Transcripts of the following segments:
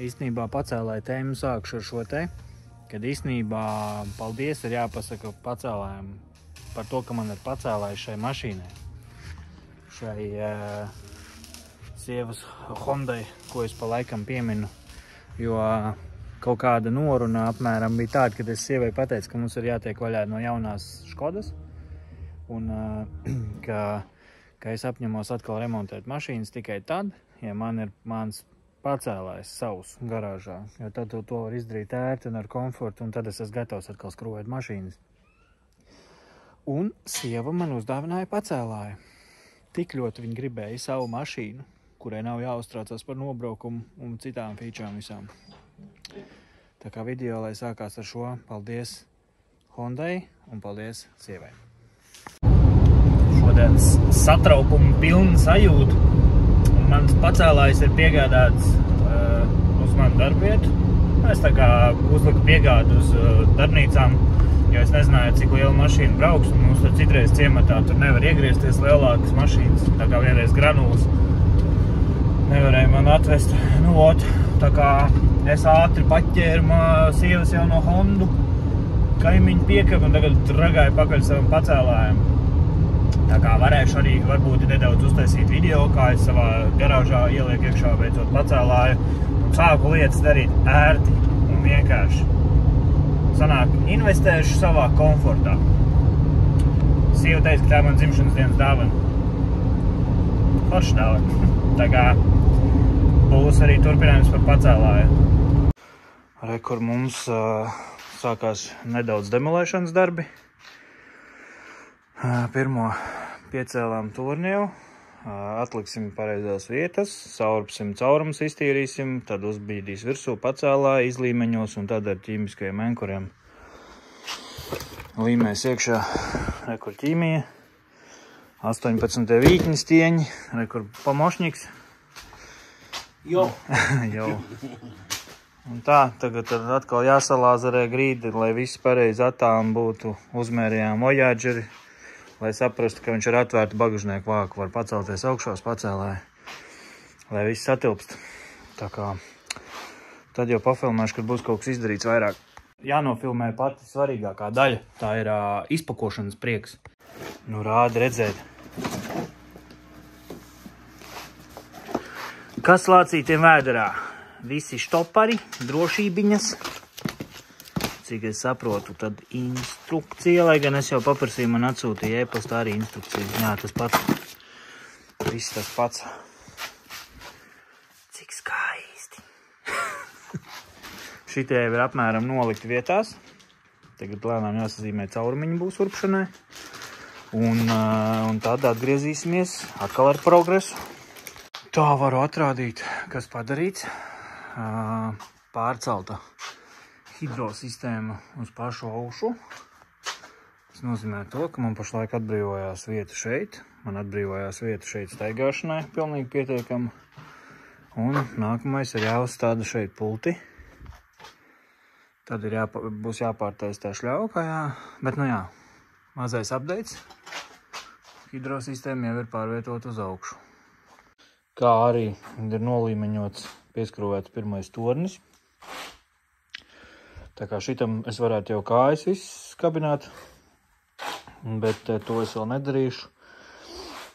īstenībā pacēlāju tēmu sākšu ar šo te, kad īstenībā paldies ir jāpasaka pacēlājiem par to, ka man ir pacēlājis šai mašīnai. Šai sievas Hondai, ko es pa laikam pieminu, jo kaut kāda noruna apmēram bija tāda, kad es sievai pateicu, ka mums ir jātiek vaļā no jaunās Škodas un ka es apņemos atkal remontēt mašīnas tikai tad, ja man ir mans pacēlājs savs garāžā, jo tad to var izdarīt ērti un ar komfortu, un tad es esmu gatavs atkal skrūvēt mašīnas. Un sieva man uzdāvināja pacēlāju. Tik ļoti viņa gribēja savu mašīnu, kurai nav jāuztraucās par nobraukumu un citām featurām visām. Tā kā video, lai sākās ar šo, paldies Hondai un paldies sievai. Šodien satraukumu pilnu sajūtu. Mans pacēlājs ir piegādāts uz manu darbvietu. Es tā kā uzliku piegādu uz darbnīcām, jo es nezināju, cik liela mašīna brauks. Un mums tur citreiz ciematā tur nevar iegriezties lielākas mašīnas. Tā kā vienreiz granulas nevarēja man atvest. Nu, tā kā es ātri paķēru sievas jau no Hondu kaimiņu piekabu un tagad ragāju pakaļ savam pacēlājam. Tā kā varēšu arī varbūt nedaudz uztaisīt video, kā es savā garāžā ielieku iekšā beidzot pacēlāju un sāku lietas darīt ērti un vienkārši. Sanāk, investēšu savā komfortā. Sieva teica, ka tā man dzimšanas dienas dāvana. Forša dāvana. Tā kā būs arī turpinājums par pacēlāju. Re, kur mums sākās nedaudz demolēšanas darbi. Pirmo piecēlām turni jau, atliksim pareizās vietas, saurpsim caurumus, iztīrīsim, tad uzbīdīs virsū pacēlāju, izlīmeņos un tad ar ķīmiskajiem enkuriem līmēs iekšā, rekur ķīmija, 18 vītņi stieņi, rekur pamošņiks. Jo. Jau. Un tā, tagad atkal jāsalāzerē grīdi, lai viss pareizi attām būtu, uzmērījām ojāģeri, lai saprastu, ka viņš ar atvērtu bagažnieku vāku var pacelties augšā uz pacēlāju, lai viss satilpst. Tā kā tad jau pafilmēšu, kad būs kaut kas izdarīts vairāk. Jānofilmē pati svarīgākā daļa, tā ir izpakošanas prieks. Nu, rādi redzēt. Kas lācītiem vēderā? Visi štopari, drošībiņas. Cik es saprotu, tad instrukcija, lai gan es jau paprasīju, man atsūtīja e-pastā arī instrukcija. Jā, tas pats. Viss tas pats. Cik skaisti. Šitie jau ir apmēram nolikti vietās. Tagad lēnām jāsazīmē caurumiņu būs urpšanai. Un tad atgriezīsimies atkal ar progresu. Tā varu atrādīt, kas padarīts. Pārcelta hidrosistēma uz pašu augšu. Tas nozīmē to, ka man pašlaik atbrīvojās vieta šeit. Man atbrīvojās vieta šeit staigāšanai, pilnīgi pietiekama. Un nākamais ir jāuzstāda šeit pulti. Tad būs jāpārtaisa tā šļauka, jā. Bet nu jā, mazais updates. Hidrosistēma jau ir pārvietot uz augšu. Kā arī ir nolīmeņots, pieskrūvēts pirmais tornis. Tā kā šitam es varētu jau kājas viss kabināt, bet to es vēl nedarīšu.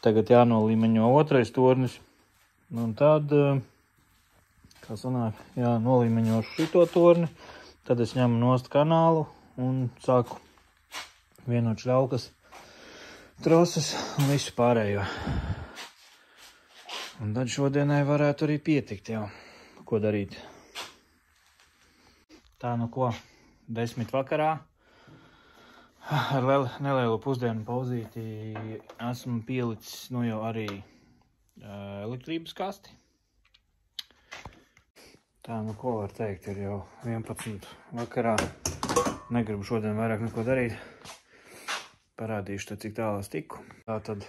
Tagad jānolīmeņo otrais tornis. Un tad, kā sanāk, nolīmeņošu šito torni. Tad es ņemu nost kanālu un sāku vienot šļaukas, troses un visu pārējo. Un tad šodienai varētu arī pietikt jau, ko darīt. Tā nu ko, 10 vakarā. Ar nelielu pusdienu pauzīti esmu pielicis nu jau arī elektrības kasti. Tā nu ko var teikt, ir jau 11 vakarā. Negribu šodien vairāk neko darīt. Parādīšu tad, cik tālās tiku. Tātad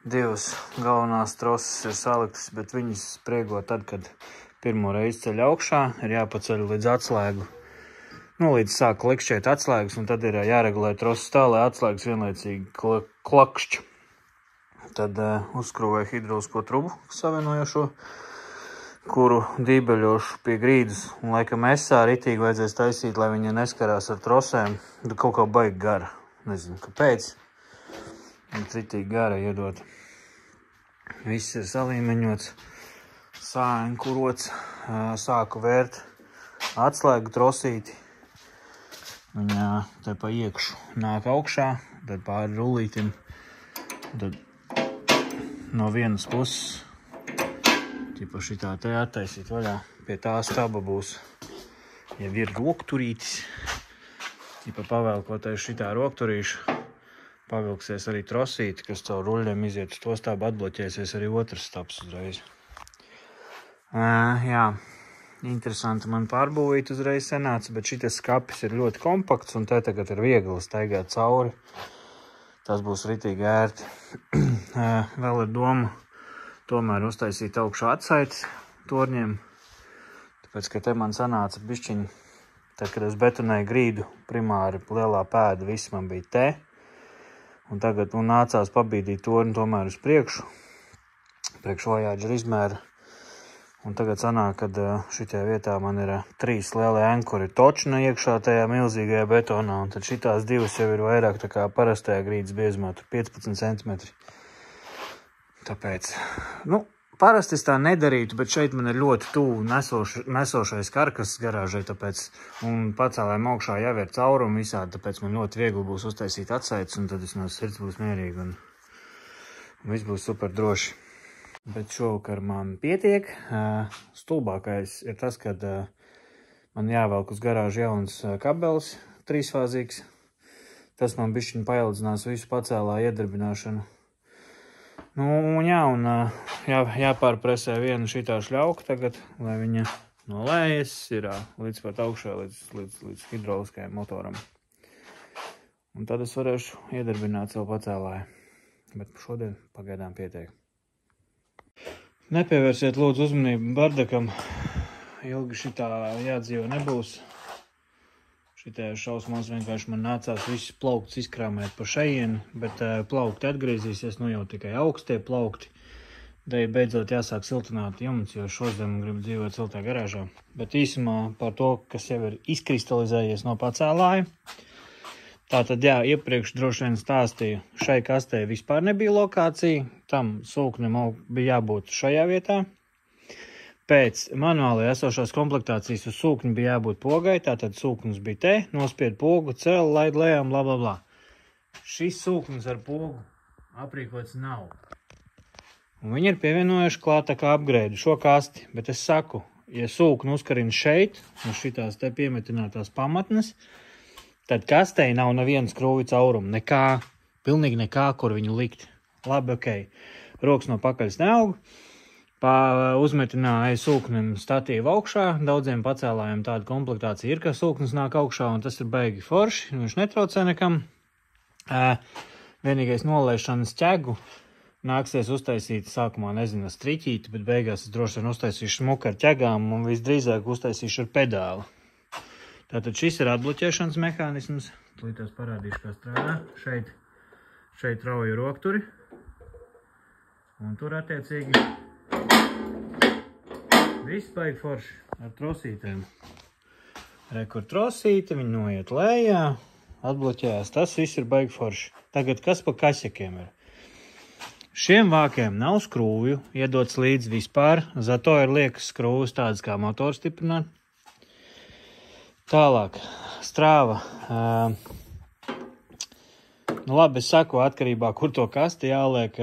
divas galvenās troses ir saliktas, bet viņas spriego tad, kad pirmo reizi ceļ augšā, ir jāpaceļ līdz atslēgu. Nu, līdz sāk klikšķēt atslēgas, un tad ir jāregulē troses tā, lai atslēgas vienlaicīgi klakšķ. Tad uzskrūvēju hidraulisko trubu savienojošo kuru dībeļošu pie grīdas. Un laikam esā ritīgi vajadzēs taisīt, lai viņa neskarās ar trosēm. Kaut kā baigi gara. Nezinu, kāpēc. Bet ritīgi gara iedot. Viss ir salīmeņots. Sāņkurots. Sāku vērt atslēgu trosīti. Viņa te pa iekšu nāk augšā, tad pāri rullītim. Tad no vienas puses, ķipa šitā te attaisīt vaļā, pie tā staba būs, ja ir rokturītis, ķipa pavēlkoties šitā rokturīšu, pavilksies arī trosīti, kas caur ruļļiem iziet uz to stabu, atbloķēsies arī otrs stabs uzreiz. Jā, interesanti man pārbūvīt uzreiz sanāca, bet šitas skapis ir ļoti kompakts un te tagad ir viegli staigāt cauri. Tas būs ritīgi ērti. Vēl ir doma tomēr uztaisīt augšā atsaites torņiem. Tāpēc, ka te man sanāca bišķiņi, tad, kad es betonēju grīdu, primāri lielā pēda, viss man bija te. Un tagad nācās pabīdīt torni tomēr uz priekšu. Priekš vajāģa izmēra. Un tagad sanāk, kad šitajā vietā man ir 3 lielie ankuri točna iekšā tajā milzīgajā betonā, un tad šitās divas jau ir vairāk tā kā parastajā grīdas biezumā, tur 15 cm. Tāpēc, parasti es tā nedarītu, bet šeit man ir ļoti tuvu nesošais karkas garāžai, tāpēc, un pacēlēm augšā jau ir caurumi visādi, tāpēc man ļoti viegli būs uztaisīt atsaites, un tad es no sirds būs mierīgi, un viss būs super droši. Bet šovakar man pietiek. Stulbākais ir tas, kad man jāvelk uz garāžu jauns kabelis, 3-fāzīgs. Tas man bišķiņ paildzinās visu pacēlā iedarbināšanu. Jāpārpresē viena šitā šļauka tagad, lai viņa no lejas ir līdz pat augšā, līdz hidrauliskajam motoram. Un tad es varēšu iedarbināt savu pacēlāju. Bet šodien pagaidām pietiek. Nepievērsiet lūdzu uzmanību bardakam. Ilgi šitā jādzīvo nebūs. Šitā šausmās vienkārši man nācās visus plauktus izkrāmēt pa šejienu, bet plaukti atgriezīsies, jau tikai augstie plaukti. Dēļ beidzot jāsāk siltināt jumts, jo šodien gribu dzīvot siltā garāžā. Bet īsumā par to, kas jau ir izkristalizējies no pacēlāja. Tātad, jā, iepriekš droši vien stāstīju, šai kastē vispār nebija lokācija, tam sūknim bija jābūt šajā vietā. Pēc manuāli esošās komplektācijas uz sūkņu bija jābūt pogai, tātad sūknis bija te, nospied pogu, cēl, laid lejām, blablabla. Šis sūknis ar pogu aprīkots nav. Un viņi ir pievienojuši klāt tā kā upgrade šo kasti, bet es saku, ja sūkni uzkarina šeit, uz šitās te piemetinātās pamatnes, tad kastei nav neviena skrūvi caurumu, nekā, pilnīgi nekā, kur viņu likt. Labi, ok. Rokas no pakaļas neaug. Uzmetināja sūknim statīvu augšā. Daudziem pacēlājiem tāda komplektācija ir, ka sūknis nāk augšā, un tas ir baigi forši. Viņš netraucē nekam. Vienīgais nolaišanas ķegu nāksies uztaisīt sākumā, nezinu, striķīti, bet beigās es droši vien uztaisīšu smuku ar ķegām un visdrīzāk uztaisīšu ar pedāli. Tātad šis ir atbloķēšanas mehānisms. Tūlītās parādīšu, kā strādā. Šeit rauju rokturi. Un tur attiecīgi viss baigi forši ar trosītēm. Rekur trosīte, viņi noiet lejā, atbloķējās. Tas viss ir baigi forši. Tagad kas pa kasekiem ir? Šiem vākiem nav skrūvju, iedots līdz vispār. Zato ir liekas skrūvas tādas kā motoru stiprināt. Tālāk, strāva. Labi, es saku, atkarībā, kur to kasti jāliek.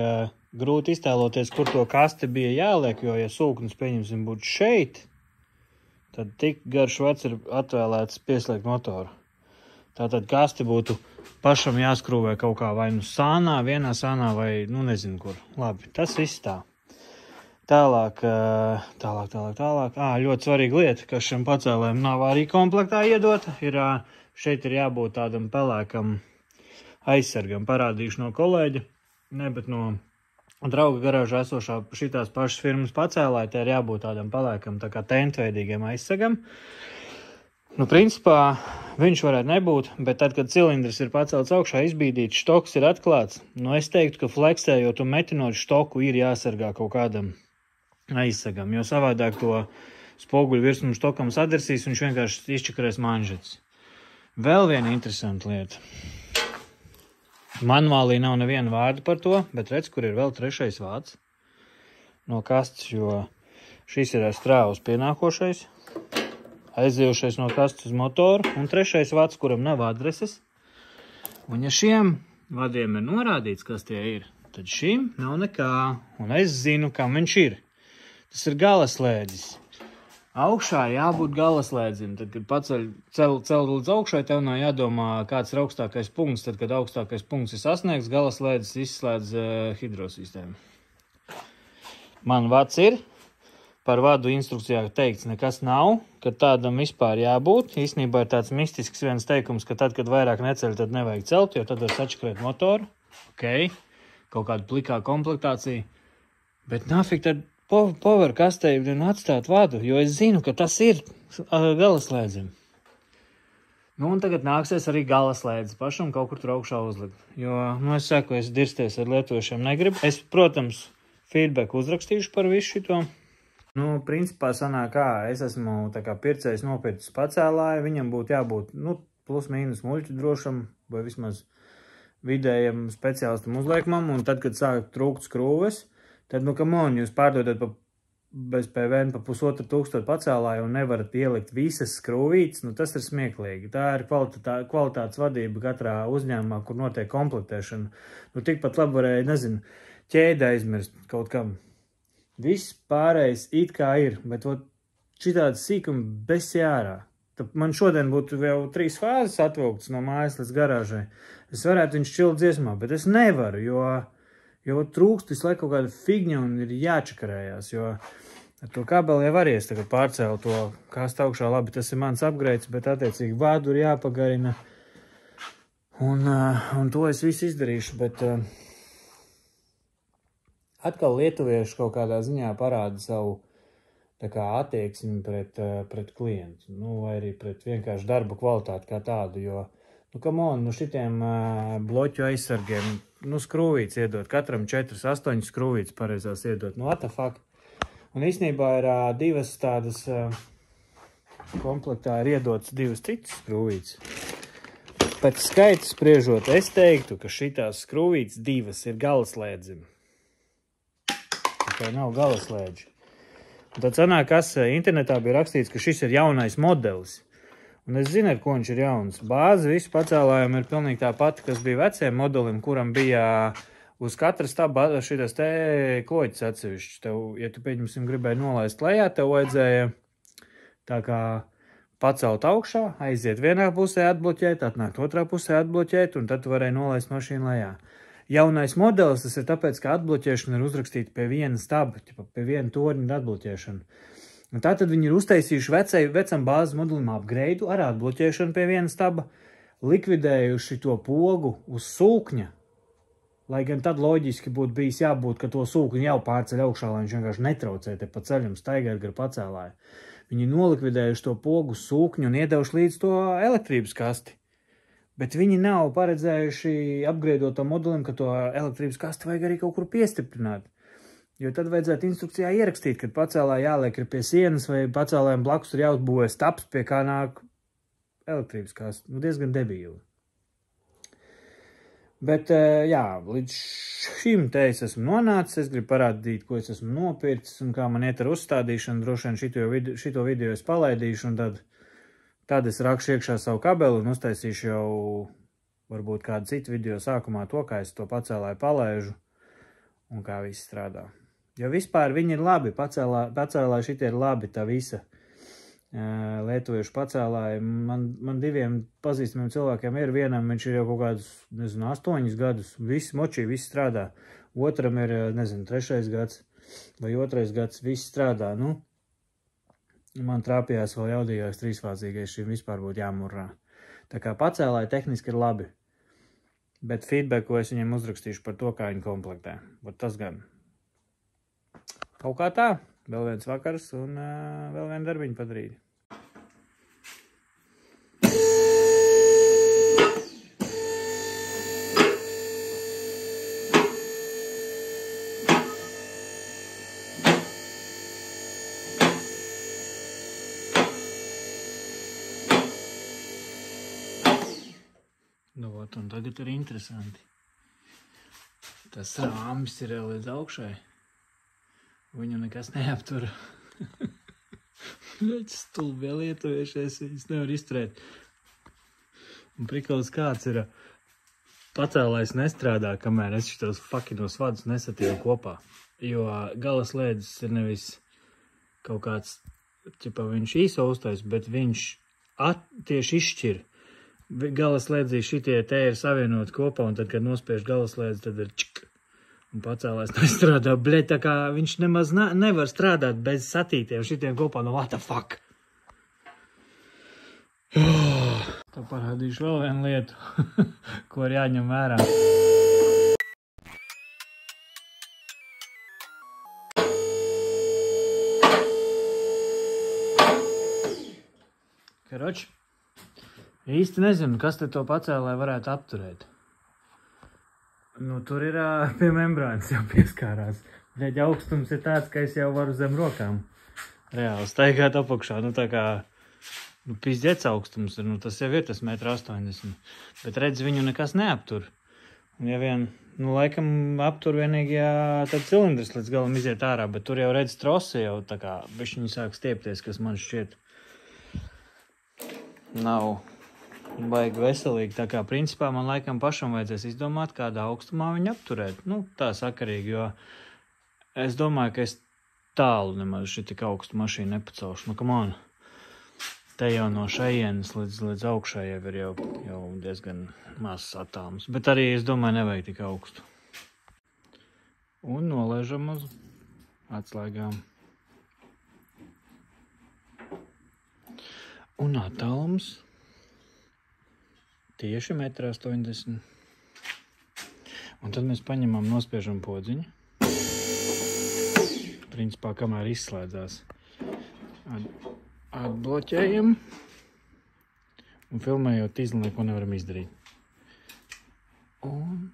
Grūti iztēloties, kur to kasti bija jāliek, jo, ja sūknis, pieņemsim, būtu šeit, tad tik garš vats ir atvēlēts pieslēgt motoru. Tātad kasti būtu pašam jāskrūvē kaut kā vai sānā, vienā sānā vai, nezinu kur. Labi, tas viss tā. Tālāk. Ļoti svarīga lieta, kas šim pacēlēm nav arī komplektā iedota, šeit ir jābūt tādam pelēkam aizsargam. Parādīšu no kolēģa, bet no drauga garāžā esošā šitās pašas firmas pacēlāja, te ir jābūt tādam pelēkam, tā kā tentveidīgam aizsargam. Principā viņš varētu nebūt, bet tad, kad cilindrs ir pacelts augšā, izbīdīts, štoks ir atklāts, es teiktu, ka fleksējot un metinot štoku ir jāsargā kaut kādam aizsegam, jo savādāk to spoguļu virsmu štokam sadirsīs un viņš vienkārši izčakarēs manžetes. Vēl viena interesanta lieta. Manuālī nav neviena vārda par to, bet redz, kur ir vēl trešais vārds no kastes, jo šis ir ar strāvus pienākošais, aiziejušais no kastes uz motoru, un trešais vārds, kuram nav adreses. Un ja šiem vadiem ir norādīts, kas tie ir, tad šim nav nekā, un es zinu, kam viņš ir. Tas ir galaslēdzis. Augšā jābūt galaslēdzim. Tad, kad cel līdz augšai, tev nav jādomā, kāds ir augstākais punkts. Tad, kad augstākais punkts ir sasniegts, galaslēdzis izslēdz hidrosistēmu. Man vads ir. Par vadu instrukcijā teikts nekas nav, kad tādam vispār jābūt. Īstenībā ir tāds mistisks viens teikums, ka tad, kad vairāk neceļ, tad nevajag celt, jo tad var sačakrēt motoru. Ok, kaut kāda plikā komplektācija. Bet nafik tad power kastei un atstāt vadu, jo es zinu, ka tas ir galaslēdzim. Nu, un tagad nāksies arī galaslēdzis pašam kaut kur tur augšā uzlikt. Jo, es saku, es dirsties ar lietojušiem negribu. Es, protams, feedback uzrakstīšu par visu šito. Nu, principā sanāk kā, es esmu tā kā pircējs nopircis pacēlāju, viņam būtu jābūt, plus mīnus muļķu drošam, vai vismaz vidējam speciālistam uzliekamam, un tad, kad sāk trūkt skrūves, tad, come on, jūs pārdodat bez PVN pa 1500 pacēlāju un nevarat ielikt visas skrūvītes, tas ir smieklīgi. Tā ir kvalitātes vadība katrā uzņēmumā, kur notiek komplektēšana. Tikpat labi varēja, ķēde aizmirst kaut kam. Viss pārējais it kā ir, bet šitāds sīkumi besi ārā. Man šodien būtu vēl 3 fāzes atvilktas no mājas līdz garāžai. Es varētu viņš šķilt dziesmā, bet es nevaru, jo trūkst visu laiku kaut kāda figņa un ir jāčakarējās, jo ar to kabeli jau varies tagad pārcēlu to kāst augšā. Labi, tas ir mans upgrades, bet attiecīgi vādu ir jāpagarina. Un to es visu izdarīšu, bet atkal lietuvieši kaut kādā ziņā parāda savu attieksmi pret klientu, vai arī pret vienkārši darba kvalitāti kā tādu, jo, come on, šitiem bloķu aizsargiem, skrūvītes iedot, katram 4-8 skrūvītes pareizās iedot, what the fuck. Un īstenībā ir 2 tādas komplektā ir iedotas 2 citas skrūvītes. Pēc skaita spriežot, es teiktu, ka šitās skrūvītes 2 ir galaslēdzim. Tikai nav galaslēdži. Un tad sanāk, kas internetā bija rakstīts, ka šis ir jaunais modelis. Un es zinu, ar ko viņš ir jauns. Bāze visu pacēlājumi ir pilnīgi tā pati, kas bija veciem modelim, kuram bija uz katra staba šitas te kloķis atsevišķi. Tev, ja tu, pieņemsim, gribēji nolaist lejā, tev vajadzēja tā kā pacelt augšā, aiziet vienā pusē atbloķēt, atnākt otrā pusē atbloķēt, un tad tu varēji nolaist mašīnu lejā. Jaunais modelis, tas ir tāpēc, ka atbloķēšana ir uzrakstīta pie viena staba, pie viena torņa atbloķēšana. Un tātad viņi ir uztaisījuši vecam bāzes modelim upgrade ar atbloķēšanu pie viena staba, likvidējuši to pogu uz sūkņa, lai gan tad loģiski būtu bijis jābūt, ka to sūkņu jau pārceļ augšā, lai viņš vienkārši netraucē te pa ceļam staigāt gar pacēlāju. Viņi nolikvidējuši to pogu uz sūkņu un iedevuši līdz to elektrības kasti. Bet viņi nav paredzējuši upgradeot to modelim, ka to elektrības kasti vajag arī kaut kur piestiprināt. Jo tad vajadzētu instrukcijā ierakstīt, kad pacēlā jāliek ir pie sienas vai pacēlājiem blakus ir jāuzbūvē staps, pie kā nāk elektrības kasti. Diezgan debīli. Bet, jā, līdz šim te es esmu nonācis, es gribu parādīt, ko es esmu nopircis un kā man iet ar uzstādīšanu. Droši vien šito video es palaidīšu un tad es rakšu iekšā savu kabeli un uztaisīšu jau varbūt kādu citu video sākumā to, kā es to pacēlāju palaižu un kā viss strādā. Jo vispār viņi ir labi, pacēlāji šitie ir labi, tā visa lietuviešu pacēlāji. Man 2 pazīstamiem cilvēkiem ir, vienam viņš ir jau kaut kādus, 8 gadus, visi močī, visi strādā. Otram ir, 3. gads vai 2. gads, visi strādā, Man trāpījās vēl jaudīgāks 3-fāzīgais, šim vispār būtu jāmurrā. Tā kā pacēlāji tehniski ir labi, bet feedbacku es viņiem uzrakstīšu par to, kā viņi komplektē. Tas gan. Kaut kā tā, vēl viens vakars un vēl viena darbiņa padarīt. Nu, un tagad ir interesanti. Tas rāmis ir līdz augšai. Viņu nekas neaptur. Viņš stulbi lietuviešies, viņas nevar izturēt. Un prikals kāds ir, pacēlājs nestrādā, kamēr es šitos fuckinos vadus nesatīju kopā. Jo galas lēdzis ir nevis kaut kāds, viņš īsaustais, bet viņš tieši izšķir. Galas lēdzī šitie te ir savienot kopā, un tad, kad nospiež galas lēdzi, tad ir čik. Un pacēlājs nestrādā, bļeļ, tā kā viņš nemaz nevar strādāt bez satītiem šitiem kopā, no what the fuck. Tā parādīšu vēl vienu lietu, ko ir jāņem vērā. Karoči, īsti nezinu, kas te to pacēlāju varētu apturēt. Nu, tur ir pie membrānas jau pieskārās. Bļeļ, augstums ir tāds, ka es jau varu zem rokām reāli staigāt apakšā. Nu, tā kā, pizdiets augstums ir, tas jau ir tas 1,80 m. Bet redz, viņu nekas neaptur. Un ja vien, laikam aptur vienīgi, ja tad cilindrs līdz galam iziet ārā, bet tur jau redz trosi jau tā kā, bišķiņi sāk stiepties, kas man šķiet nav baigi veselīgi. Tā kā principā man laikam pašam vajadzēs izdomāt, kādā augstumā viņu apturēt. Nu, tā sakarīgi, jo es domāju, ka es tālu nemaz šitik augstu mašīnu nepacelšu. Nu, come on. Te jau no šejienes līdz augšai jau ir jau diezgan mazs attālums. Bet arī, es domāju, nevajag tik augstu. Un nolaižam uz atslēgām. Un attālums tieši 1,80 m. Un tad mēs paņemam, nospiežam podziņu. Principā, kamēr izslēdzās. Atbloķējam. Un filmējot tīzli, neko nevaram izdarīt. Un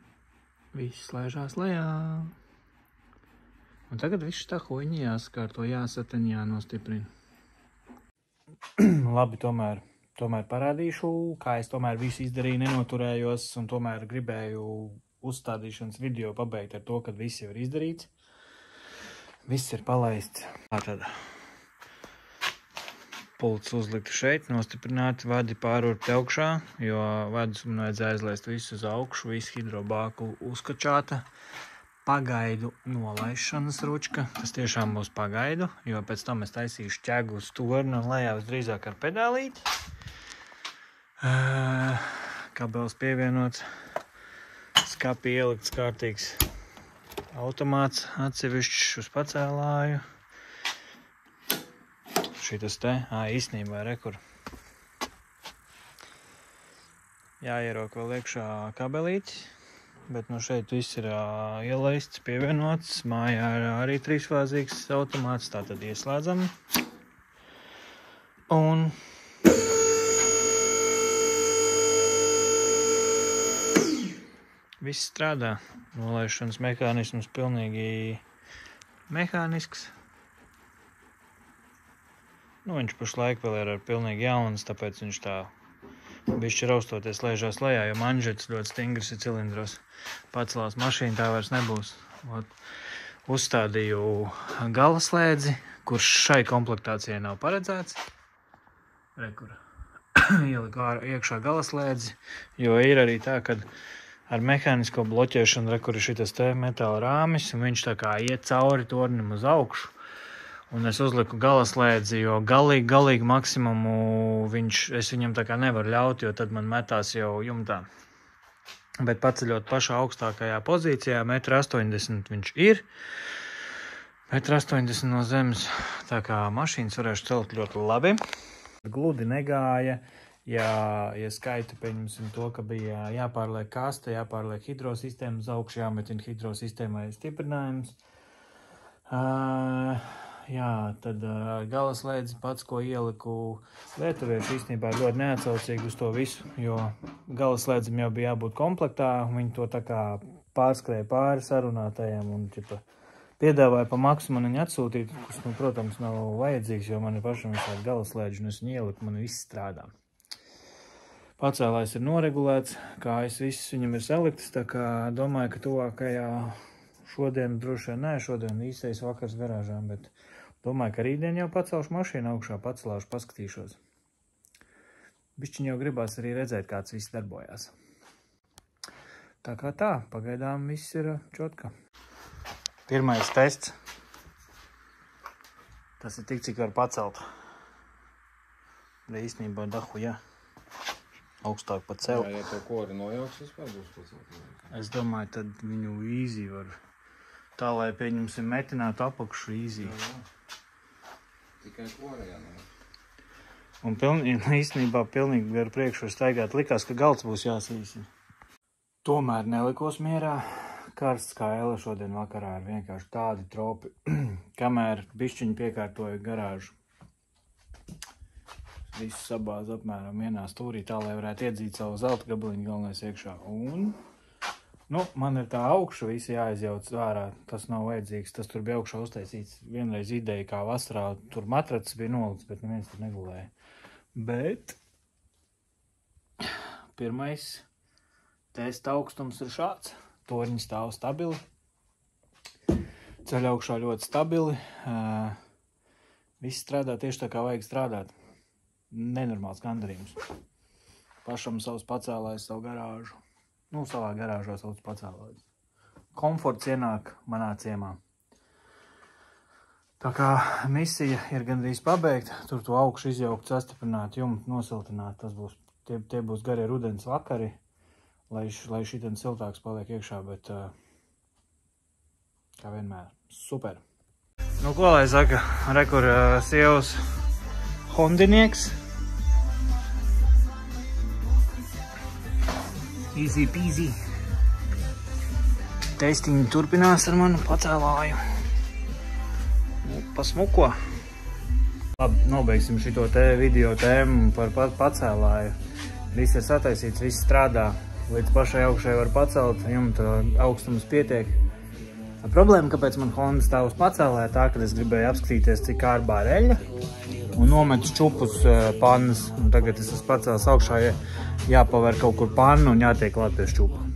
viss slēžās lejā. Un tagad viss tā hoņi jāskārto, jāsaten, jānostiprina. Labi, tomēr parādīšu, kā es tomēr visu izdarīju, nenoturējos un tomēr gribēju uzstādīšanas video pabeigt ar to, kad viss jau ir izdarīts. Viss ir palaists. Tātad pults uzliktu šeit, nostiprināti, vadi pārurti augšā, jo vadus man vajadzēja aizlaist visu uz augšu, visu hidrobāku uzkačāta. Pagaidu nolaišanas ručka, tas tiešām būs pagaidu, jo pēc tam es taisīšu ķegu uz torni un lejā visdrīzāk ar pedālīti. Kabelis pievienots, skapī ielikts kārtīgs automāts, atsevišķs uz pacēlāju. Šitas te, īstenībā rekur. Jāierok vēl iekšā kabelīti. Bet nu šeit viss ir ielaists, pievienots. Mājā ir arī trīsfāzīgs automāts, tātad ieslēdzam. Un viss strādā. Nolaišanas mehānisms pilnīgi mehānisks. Nu, viņš pašlaik vēl ir pilnīgi jauns, tāpēc viņš tā bišķi raustoties lēžās lejā, jo manžets ļoti stingrs ir cilindros. Pacelās mašīna tā vairs nebūs. Uzstādīju galaslēdzi, kurš šai komplektācijai nav paredzēts. Rekur. Ieliku iekšā galaslēdzi, jo ir arī tā, kad ar mehānisko bloķēšanu rekur ir šitas te metāla rāmis, un viņš tā kā iet cauri tornim uz augšu. Un es uzliku galaslēdzi, jo galīgi maksimumu es viņam tā kā nevaru ļaut, jo tad man metās jau jumtā. Bet paceļot pašā augstākajā pozīcijā, 1,80 m viņš ir. 1,80 m no zemes, tā kā mašīnas varēšu celt ļoti labi. Gludi negāja, ja skaitu pieņemsim to, ka bija jāpārliek kaste, jāpārliek hidrosistēma uz augšu, jāmetina hidrosistēmai stiprinājums. Jā, tad galaslēdzi pats, ko ieliku lietuvieši, īstenībā ļoti neatsaucīgi uz to visu, jo galaslēdzim jau bija jābūt komplektā, viņi to tā kā pārskrēja pāri sarunātajiem un piedāvāja pa maksu man viņu atsūtīt, kas, nu, protams, nav vajadzīgs, jo man ir pašam visādi galaslēdži, un es viņu ieliku, man viss strādā. Pacēlājs ir noregulēts, kājas viss viņam ir saliktas, tā kā domāju, ka tuvākajā šodien, droši vien, šodien īstais vakars garāžā, bet domāju, ka rītdien jau pacelšu mašīnu augšā, pacelāšu, paskatīšos. Bišķiņ jau gribās arī redzēt, kāds viss darbojās. Tā kā tā, pagaidām viss ir čotka. Pirmais tests. Tas ir tik, cik var pacelt. Īstenībā dahu, jā. Augstāk pat ceļ. Ja to kori nojauks, vispār būs pacelt. Es domāju, tad viņu easy var. Tā, lai pieņemsim metinātu apakšu easy. Tikai kori jānojauks. Un īstenībā pilnīgi gar priekšu var staigāt. Likās, ka galds būs jāsīsina. Tomēr nelikos mierā. Karsts kā ele šodien vakarā ir vienkārši tādi tropi. Kamēr bišķiņi piekārtoja garāžu. Visu sabāz apmēram vienā stūrī, tā, lai varētu iedzīt savu zelta gabaliņu galvenais iekšā. Un, man ir tā augša visi jāizjauc ārā. Tas nav vajadzīgs. Tas tur bija augšā uztaisīts. Vienreiz ideja, kā vasarā tur matracis bija nolikts, bet neviens tur negulēja. Bet pirmais testa augstums ir šāds. Torņi stāv stabili. Ceļ augšā ļoti stabili. Viss strādā tieši tā, kā vajag strādāt. Nenormāls gandarījums. Pašam savs pacēlājs, savu garāžu. Savā garāžā savs pacēlājs. Komforts ienāk manā ciemā. Tā kā misija ir gandrīz pabeigta, tur to augšu izjaukt, sastiprināt, jumtu, nosiltināt. Tas būs, tie būs garie rudens vakari, lai šitien siltāks paliek iekšā, bet kā vienmēr, super. Ko lai saka, rekur sievas hondinieks. Easy peasy. Testiņi turpinās ar manu pacēlāju. Pasmuko. Labi, nobeigsim šito video tēmu par pacēlāju. Viss ir sataisīts, viss strādā. Līdz pašai augšai var pacelt, jumta augstums pietiek. Problēma, kāpēc man Honda stāv uz pacēlāja, tā, kad es gribēju apskatīties, cik ārbā ir eļļa, un nometu čupus pannas. Un tagad es esmu pacēlis augšā, jāpaver kaut kur pannu un jātiek klāt pie šķupa.